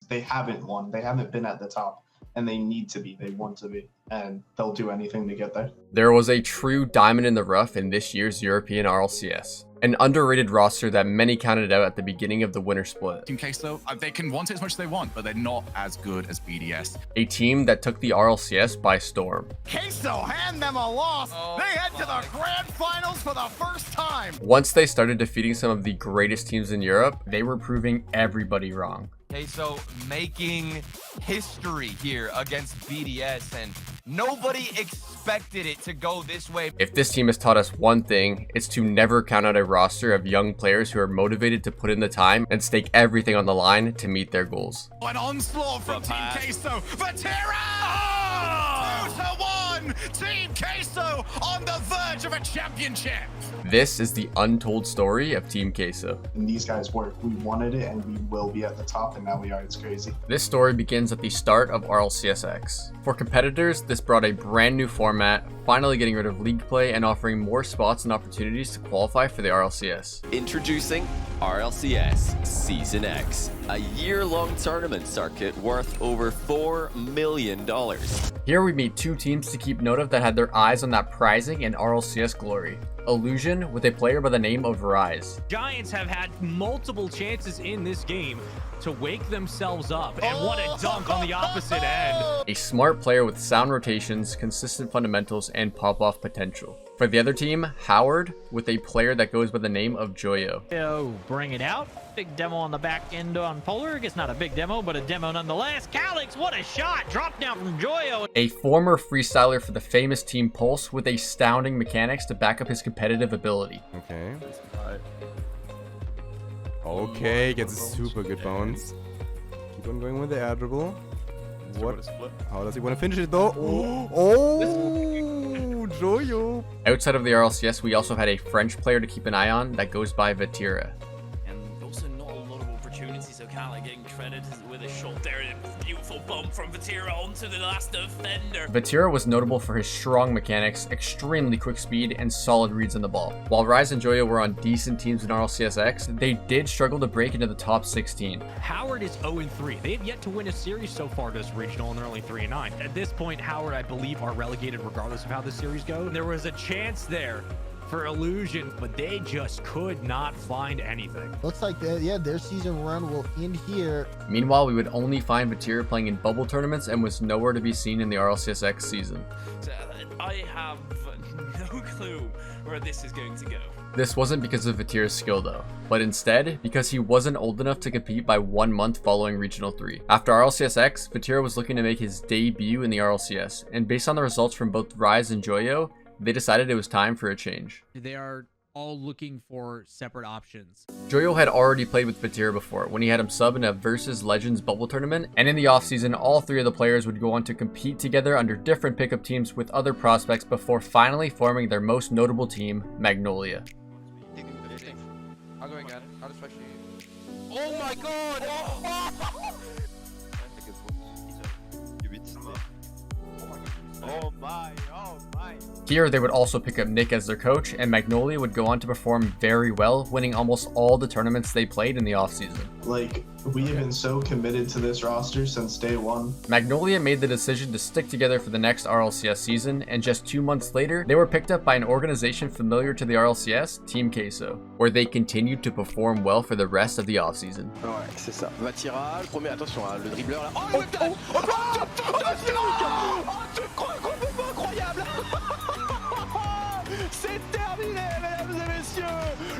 they haven't won. They haven't been at the top, and they need to be. They want to be, and they'll do anything to get there. There was a true diamond in the rough in this year's European RLCS. An underrated roster that many counted out at the beginning of the winter split. Team Queso, they can want it as much as they want, but they're not as good as BDS. A team that took the RLCS by storm. Queso hand them a loss. They head to the grand finals for the first time. Once they started defeating some of the greatest teams in Europe, they were proving everybody wrong. Queso making history here against BDS, and nobody expected it to go this way. If this team has taught us one thing, it's to never count out a roster of young players who are motivated to put in the time and stake everything on the line to meet their goals. An onslaught from Team Queso. Vatira! 2-1! Team Queso on the verge of a championship. This is the untold story of Team Queso. And these guys work. We wanted it, and we will be at the top, and now we are. It's crazy. This story begins at the start of RLCSX. For competitors, this brought a brand new format, finally getting rid of league play and offering more spots and opportunities to qualify for the RLCS. Introducing RLCS Season X, a year-long tournament circuit worth over $4 million. Here we meet two teams to keep note of that had their eyes on that prizing and RLCS glory. Illusion with a player by the name of Rise. Giants have had multiple chances in this game to wake themselves up, and what a dunk on the opposite end. A smart player with sound rotations, consistent fundamentals, and pop-off potential. For the other team, Howard with a player that goes by the name of Joyo. Oh, bring it out. Big demo on the back end on Polar. I guess not a big demo, but a demo nonetheless. Calix, what a shot. Drop down from Joyo. A former freestyler for the famous Team Pulse with astounding mechanics to back up his competitive ability. Okay. Okay, gets a super good bounce. Keep on going with the air dribble. What? How does he want to finish it though? Oh, Joyo. Outside of the RLCS, we also had a French player to keep an eye on that goes by Vatira. And also not a lot of opportunities, so Cali getting credited with a shot there. A beautiful bump from Vatira onto the last defender. Vatira was notable for his strong mechanics, extremely quick speed, and solid reads on the ball. While Rise and Joyo were on decent teams in RLCSX, they did struggle to break into the top 16. Howard is 0-3. They have yet to win a series so far this regional, and they're only 3-9. At this point, Howard, I believe, are relegated regardless of how this series goes. There was a chance there for Illusion, but they just could not find anything. Looks like their season run will end here. Meanwhile, we would only find Vatira playing in bubble tournaments and was nowhere to be seen in the RLCSX season. So, I have no clue where this is going to go. This wasn't because of Vatira's skill though, but instead because he wasn't old enough to compete by 1 month following Regional 3. After RLCSX, Vatira was looking to make his debut in the RLCS, and based on the results from both Rise and Joyo, they decided it was time for a change. They are all looking for separate options. Joyo had already played with Vatira before when he had him sub in a Versus Legends bubble tournament, and in the offseason, all three of the players would go on to compete together under different pickup teams with other prospects before finally forming their most notable team, Magnolia. I'll go again. I'll just you. Oh my god! Oh my. Here, they would also pick up Nick as their coach, and Magnolia would go on to perform very well, winning almost all the tournaments they played in the offseason. Like, we have been so committed to this roster since day one. Magnolia made the decision to stick together for the next RLCS season, and just 2 months later, they were picked up by an organization familiar to the RLCS, Team Queso, where they continued to perform well for the rest of the offseason. Ouais, c'est ça. Vatira, le premier, attention, hein, le dribbleur là. Oh, complètement incroyable. C'est terminé, mesdames et messieurs.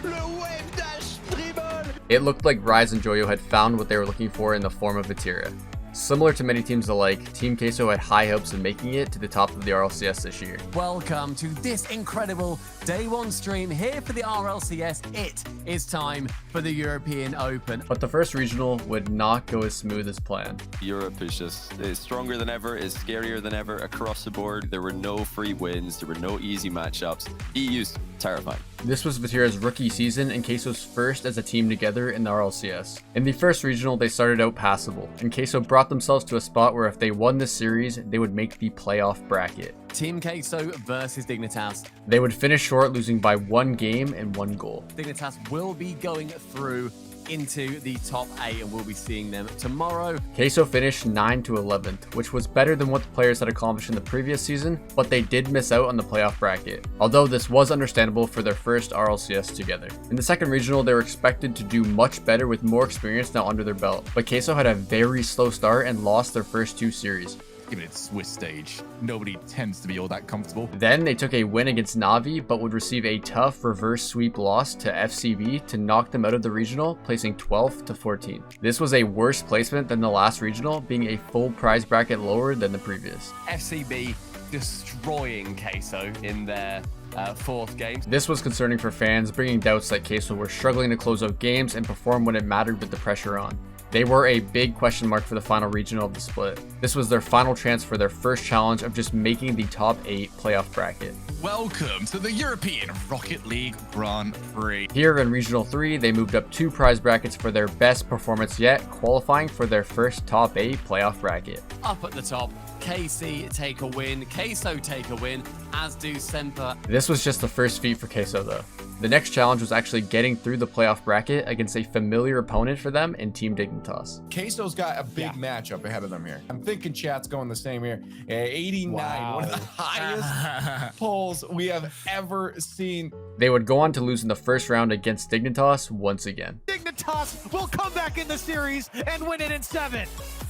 Le wave dash dribble. It looked like Rise and Joyo had found what they were looking for in the form of Vatira. Similar to many teams alike, Team Queso had high hopes of making it to the top of the RLCS this year. Welcome to this incredible Day 1 stream here for the RLCS. It is time for the European Open. But the first regional would not go as smooth as planned. Europe is stronger than ever, is scarier than ever across the board. There were no free wins, there were no easy matchups. EU's terrifying. This was Vatira's rookie season and Queso's first as a team together in the RLCS. In the first regional, they started out passable, and Queso brought themselves to a spot where if they won this series, they would make the playoff bracket. Team Queso versus Dignitas. They would finish short, losing by 1 game and 1 goal. Dignitas will be going through into the top 8, and we'll be seeing them tomorrow. Queso finished 9 to 11th, which was better than what the players had accomplished in the previous season, but they did miss out on the playoff bracket, although this was understandable for their first RLCS together. In the second regional, they were expected to do much better with more experience now under their belt, but Queso had a very slow start and lost their first 2 series. Given its Swiss stage, nobody tends to be all that comfortable. Then they took a win against Navi, but would receive a tough reverse sweep loss to FCB to knock them out of the regional, placing 12th to 14th. This was a worse placement than the last regional, being a full prize bracket lower than the previous. FCB destroying Queso in their 4th game. This was concerning for fans, bringing doubts that Queso were struggling to close out games and perform when it mattered with the pressure on. They were a big question mark for the final regional of the split. This was their final chance for their first challenge of just making the top 8 playoff bracket. Welcome to the European Rocket League Grand Prix. Here in Regional 3, they moved up 2 prize brackets for their best performance yet, qualifying for their first top 8 playoff bracket. Up at the top, KC take a win, Queso take a win, as do Semper. This was just the first feat for Queso though. The next challenge was actually getting through the playoff bracket against a familiar opponent for them in Team Dignitas. Queso's got a big matchup ahead of them here. I'm thinking chat's going the same here. 89, one of the highest polls we have ever seen. They would go on to lose in the first round against Dignitas once again. Dignitas will come back in the series and win it in 7.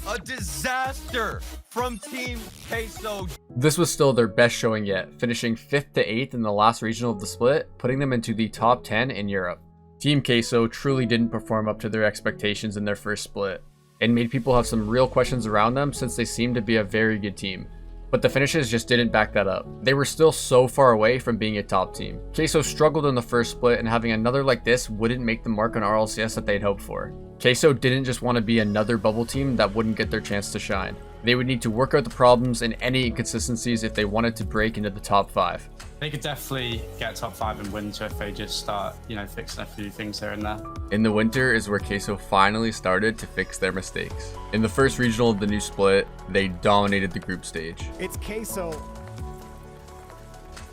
A disaster from Team Queso. This was still their best showing yet, finishing 5th to 8th in the last regional of the split, putting them into the top 10 in Europe. Team Queso truly didn't perform up to their expectations in their first split, and made people have some real questions around them since they seemed to be a very good team. But the finishes just didn't back that up. They were still so far away from being a top team. Queso struggled in the first split, and having another like this wouldn't make the mark on RLCS that they'd hoped for. Queso didn't just want to be another bubble team that wouldn't get their chance to shine. They would need to work out the problems and any inconsistencies if they wanted to break into the top 5. They could definitely get top 5 in winter if they just start, fixing a few things here and there. In the winter is where Queso finally started to fix their mistakes. In the first regional of the new split, they dominated the group stage. It's Queso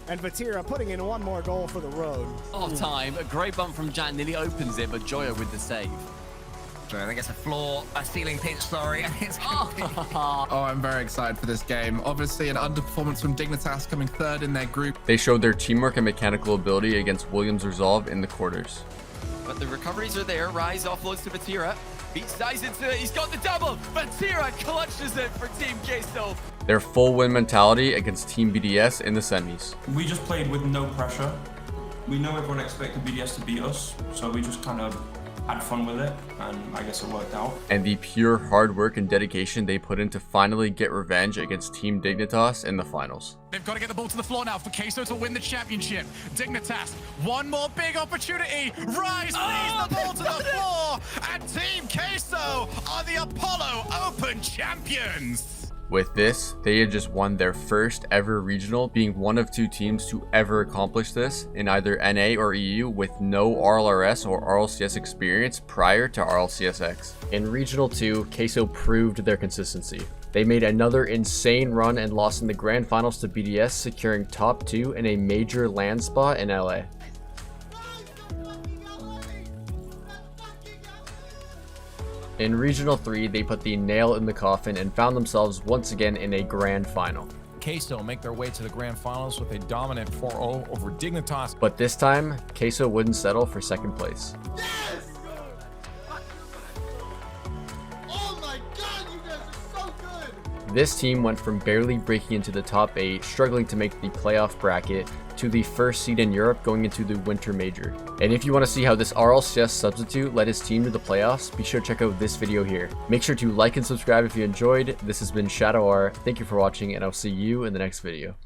and Vatira putting in one more goal for the road. Off time, a great bump from Jan nearly opens it, but Joyo with the save. I think it's a ceiling pitch, sorry. Oh, I'm very excited for this game. Obviously, an underperformance from Dignitas coming 3rd in their group. They showed their teamwork and mechanical ability against Williams Resolve in the quarters. But the recoveries are there. Rise offloads to Vatira. Beats dives into it. He's got the double. Vatira clutches it for Team Queso. Their full win mentality against Team BDS in the semis. We just played with no pressure. We know everyone expected BDS to beat us, so we just kind of had fun with it, and I guess it worked out. And the pure hard work and dedication they put in to finally get revenge against Team Dignitas in the finals. They've got to get the ball to the floor now for Queso to win the championship. Dignitas, one more big opportunity. Rise leads the ball to the floor, and Team Queso are the Apollo Open champions. With this, they had just won their first ever regional, being one of 2 teams to ever accomplish this in either NA or EU with no RLRS or RLCS experience prior to RLCSX. In Regional 2, Queso proved their consistency. They made another insane run and lost in the grand finals to BDS, securing top 2 in a major land spot in LA. In Regional 3, they put the nail in the coffin and found themselves once again in a grand final. Queso make their way to the grand finals with a dominant 4-0 over Dignitas. But this time, Queso wouldn't settle for second place. Yes! Oh my god, you guys are so good! This team went from barely breaking into the top 8, struggling to make the playoff bracket, to the first seed in Europe going into the Winter Major. And if you want to see how this RLCS substitute led his team to the playoffs, be sure to check out this video here. Make sure to like and subscribe if you enjoyed. This has been Shadow R. Thank you for watching, and I'll see you in the next video.